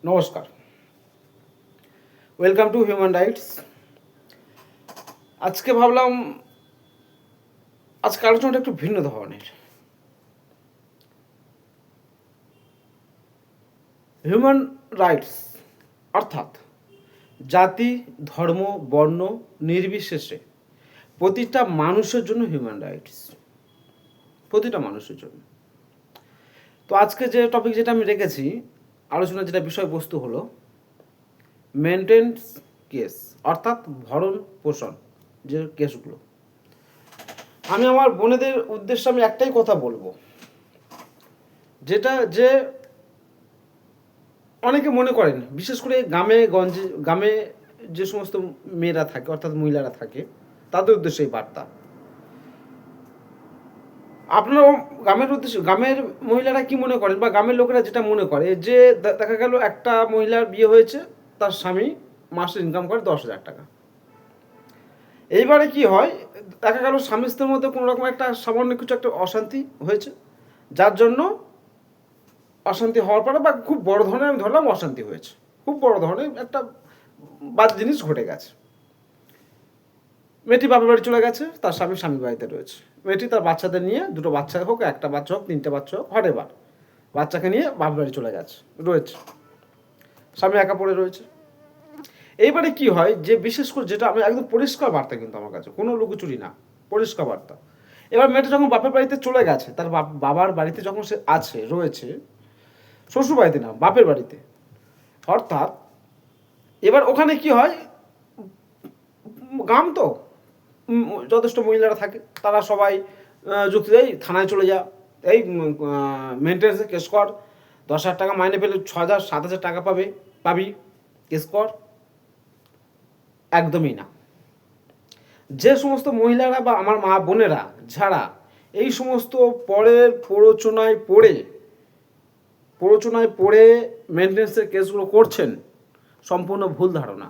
নমস্কার, welcome to human rights. আজকে ভাবলাম আজকে আলোচনাটা একটু ভিন্ন ধরনের। হিউম্যান রাইটস অর্থাৎ জাতি, ধর্ম, বর্ণ নির্বিশেষে প্রতিটা মানুষের জন্য হিউম্যান রাইটস, প্রতিটা মানুষের জন্য। তো আজকে যে টপিক যেটা আমি রেখেছি, আলোচনার যেটা বিষয়বস্তু হলো মেনটেন্স কেস, অর্থাৎ ভরণ পোষণ যে কেসগুলো। আমি আমার বোনেদের উদ্দেশ্যে আমি একটাই কথা বলবো, যেটা যে অনেকে মনে করেন, বিশেষ করে গ্রামে যে সমস্ত মেয়েরা থাকে অর্থাৎ মহিলারা থাকে, তাদের উদ্দেশ্যে এই বার্তা। আপনারাও গ্রামের মহিলারা কি মনে করেন, বা গ্রামের লোকেরা যেটা মনে করে যে দেখা গেল একটা মহিলার বিয়ে হয়েছে, তার স্বামী মাসে ইনকাম করে 10,000 টাকা। এইবারে কি হয়, দেখা গেল স্বামী স্ত্রীর মধ্যে কোনো রকম একটা সামান্য কিছু একটা অশান্তি হয়েছে, যার জন্য অশান্তি হওয়ার পরে বা খুব বড় ধরনের আমি ধরলাম অশান্তি হয়েছে, খুব বড় ধরনের একটা বাদ জিনিস ঘটে গেছে। মেয়েটি বাপের বাড়ি চলে গেছে, তার স্বামী বাড়িতে রয়েছে। মেয়েটি তার বাচ্চাদের নিয়ে, দুটো বাচ্চা হোক, একটা বাচ্চা হোক, তিনটে বাচ্চা হোক, হরেবার বাচ্চাকে নিয়ে বাপের বাড়ি চলে গেছে, রয়েছে, স্বামী একা পড়ে রয়েছে। এইবারে কি হয়, যে বিশেষ করে যেটা আমি একদম পরিষ্কার বার্তা, কিন্তু আমার কাছে কোনো লুকোচুরি না, পরিষ্কার বার্তা। এবার মেয়েটা যখন বাপের বাড়িতে চলে গেছে, তার বাবার বাড়িতে যখন সে আছে, রয়েছে, শ্বশুর বাড়িতে না, বাপের বাড়িতে, অর্থাৎ এবার ওখানে কি হয়, গ্রাম তো যথেষ্ট মহিলারা থাকে, তারা সবাই যুক্তি দেয়, থানায় চলে যা, এই মেনটেন্সে কেস কর, 10,000 টাকা মাইনে পেলে 6,000 7,000 টাকা পাবি, কেস কর। একদমই না। যে সমস্ত মহিলারা বা আমার মা বোনেরা যারা এই সমস্ত পরের প্ররোচনায় পড়ে মেনটেন্সের কেসগুলো করছেন, সম্পূর্ণ ভুল ধারণা।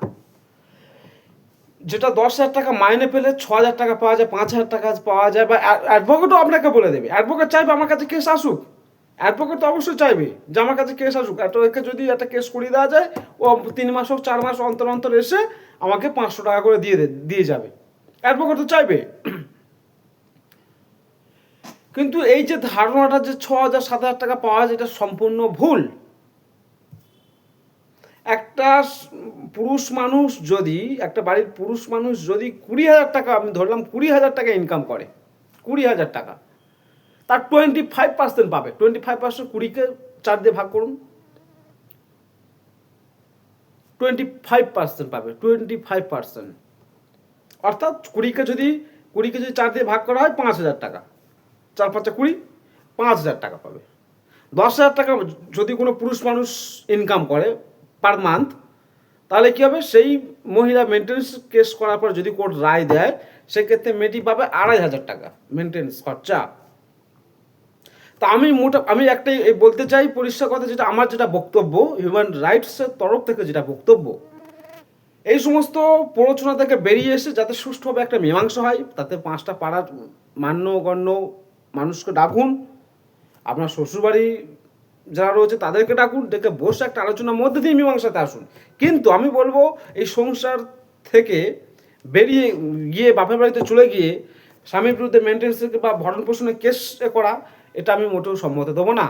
যেটা 10,000 টাকা মাইনে পেলে 6,000 টাকা পাওয়া যায়, 5,000 টাকা পাওয়া যায়, বা অ্যাডভোকেটও আপনাকে বলে দেবে, অ্যাডভোকেট চাইবে আমার কাছে কেস আসুক, অ্যাডভোকেট তো অবশ্যই চাইবে যে আমার কাছে কেস আসুক। একে যদি একটা কেস করিয়ে দেওয়া যায়, ও 3 মাস হোক 4 মাস অন্তর অন্তর এসে আমাকে 500 টাকা করে দিয়ে যাবে, অ্যাডভোকেট তো চাইবে। কিন্তু এই যে ধারণাটা যে 6,000 7,000 টাকা পাওয়া যায়, এটা সম্পূর্ণ ভুল। একটা বাড়ির পুরুষ মানুষ যদি 20,000 টাকা, আমি ধরলাম 20,000 টাকা ইনকাম করে, 20,000 টাকা, তার 25% পাবে। 25% 20-কে 4 দিয়ে ভাগ করুন, 25% পাবে, 25%। অর্থাৎ 20-কে যদি 4 দিয়ে ভাগ করা হয়, 5,000 টাকা, 4 5 20, 5,000 টাকা পাবে। 10,000 টাকা যদি কোনো পুরুষ মানুষ ইনকাম করে পার মান্থ, তাহলে কী হবে, সেই মহিলা মেনটেন্স কেস করার পর যদি কোর্ট রায় দেয়, সেক্ষেত্রে মেয়েটি পাবে 2,500 টাকা মেনটেন্স খরচা। তা আমি একটাই বলতে চাই পরিষ্কার কথা, যেটা বক্তব্য, হিউম্যান রাইটসের তরফ থেকে যেটা বক্তব্য, এই সমস্ত প্ররোচনা থেকে বেরিয়ে এসে যাতে সুষ্ঠুভাবে একটা মীমাংসা হয়, তাতে 5টা পাড়ার মান্যগণ্য মানুষকে ডাকুন, আপনার শ্বশুরবাড়ি যারা রয়েছে তাদেরকে ডাকুন, ডেকে বসে একটা আলোচনার মধ্যে দিয়ে মীমাংসাতে আসুন। কিন্তু আমি বলবো, এই সংসার থেকে বেরিয়ে গিয়ে বাপের বাড়িতে চলে গিয়ে স্বামীর বিরুদ্ধে মেনটেন্স বা ভরণ পোষণের কেস করা, এটা আমি মোটেও সম্মত দেবো না।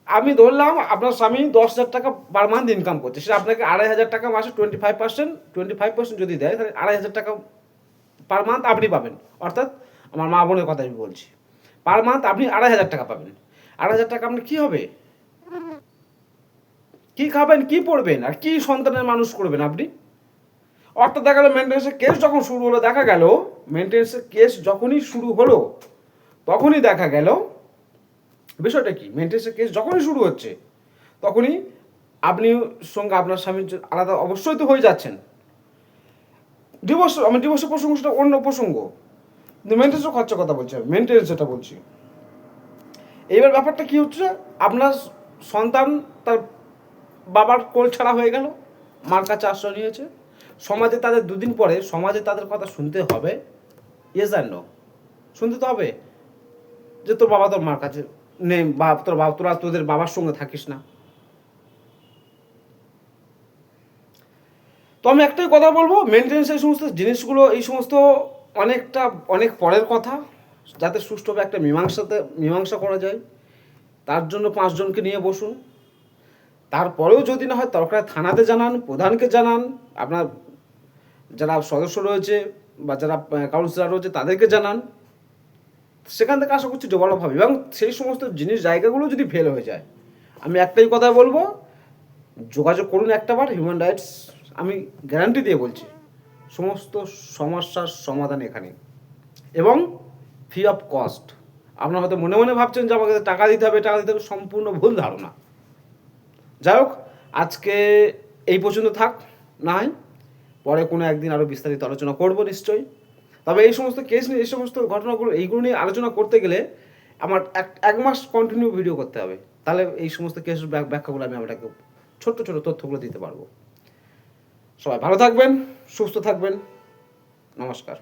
আমি ধরলাম আপনার স্বামী 10,000 টাকা পার মান্থ ইনকাম করছে, সেটা আপনাকে 2,500 টাকা মাসে 25% যদি দেয়, তাহলে 2,500 টাকা পার মান্থ আপনি পাবেন। অর্থাৎ আমার মা বোনের কথা আমি বলছি, পার মান্থ আপনি 2,500 টাকা পাবেন। 2,500 টাকা আপনার কী হবে, কি খাবেন, কি পড়বেন, আর কি সন্তানের মানুষ করবেন আপনি? অর্থাৎ দেখা গেল মেনটেন্সের কেস যখন শুরু হলো, তখনই দেখা গেল বিষয়টা কি, মেনটেন্সের কেস যখনই শুরু হচ্ছে, তখনই আপনি সঙ্গে আপনার স্বামীর আলাদা অবশ্যই তো হয়ে যাচ্ছেন। ডিভোর্সের প্রসঙ্গটা অন্য প্রসঙ্গ, কিন্তু মেনটেন্সের খরচা কথা বলছি, আমি মেনটেন্স যেটা বলছি। এইবার ব্যাপারটা কি হচ্ছে, আপনার সন্তান তার বাবার কোল ছাড়া হয়ে গেল, মার কাছে আশ্রয় নিয়েছে, সমাজে তাদের 2 দিন পরে সমাজে তাদের কথা শুনতে হবে, ইয়েস আর নো, শুনতে তো হবে যে তোর বাবা তোর মার কাছে নেই, বা তোরা তোদের বাবার সঙ্গে থাকিস না। তো আমি একটাই কথা বলবো, মেনটেন্স এই সমস্ত জিনিসগুলো এই সমস্ত অনেক পরের কথা, যাতে সুষ্ঠুভাবে একটা মীমাংসা করা যায় তার জন্য 5 জনকে নিয়ে বসুন। তারপরেও যদি না হয় দরকার থানাতে জানান, প্রধানকে জানান, আপনার যারা সদস্য রয়েছে বা যারা কাউন্সিলর রয়েছে তাদেরকে জানান। সেখান থেকে আশা করছি ডেভেলপ হবে, এবং সেই সমস্ত জায়গাগুলো যদি ফেল হয়ে যায়, আমি একটাই কথা বলবো, যোগাযোগ করুন একটাবার হিউম্যান রাইটস। আমি গ্যারান্টি দিয়ে বলছি সমস্ত সমস্যার সমাধান এখানে, এবং ফ্রি অফ কস্ট। আপনারা হয়তো মনে মনে ভাবছেন যে আমাকে টাকা দিতে হবে, সম্পূর্ণ ভুল ধারণা। যাই হোক, আজকে এই পর্যন্ত থাক, না হয় পরে কোনো একদিন আরও বিস্তারিত আলোচনা করব নিশ্চয়ই। তবে এই সমস্ত কেস নিয়ে, এই সমস্ত ঘটনাগুলো, এইগুলো নিয়ে আলোচনা করতে গেলে আমার এক মাস কন্টিনিউ ভিডিও করতে হবে, তাহলে এই সমস্ত কেস ব্যাখ্যাগুলো আমি আপনাকে ছোট্ট তথ্যগুলো দিতে পারবো। সবাই ভালো থাকবেন, সুস্থ থাকবেন, নমস্কার।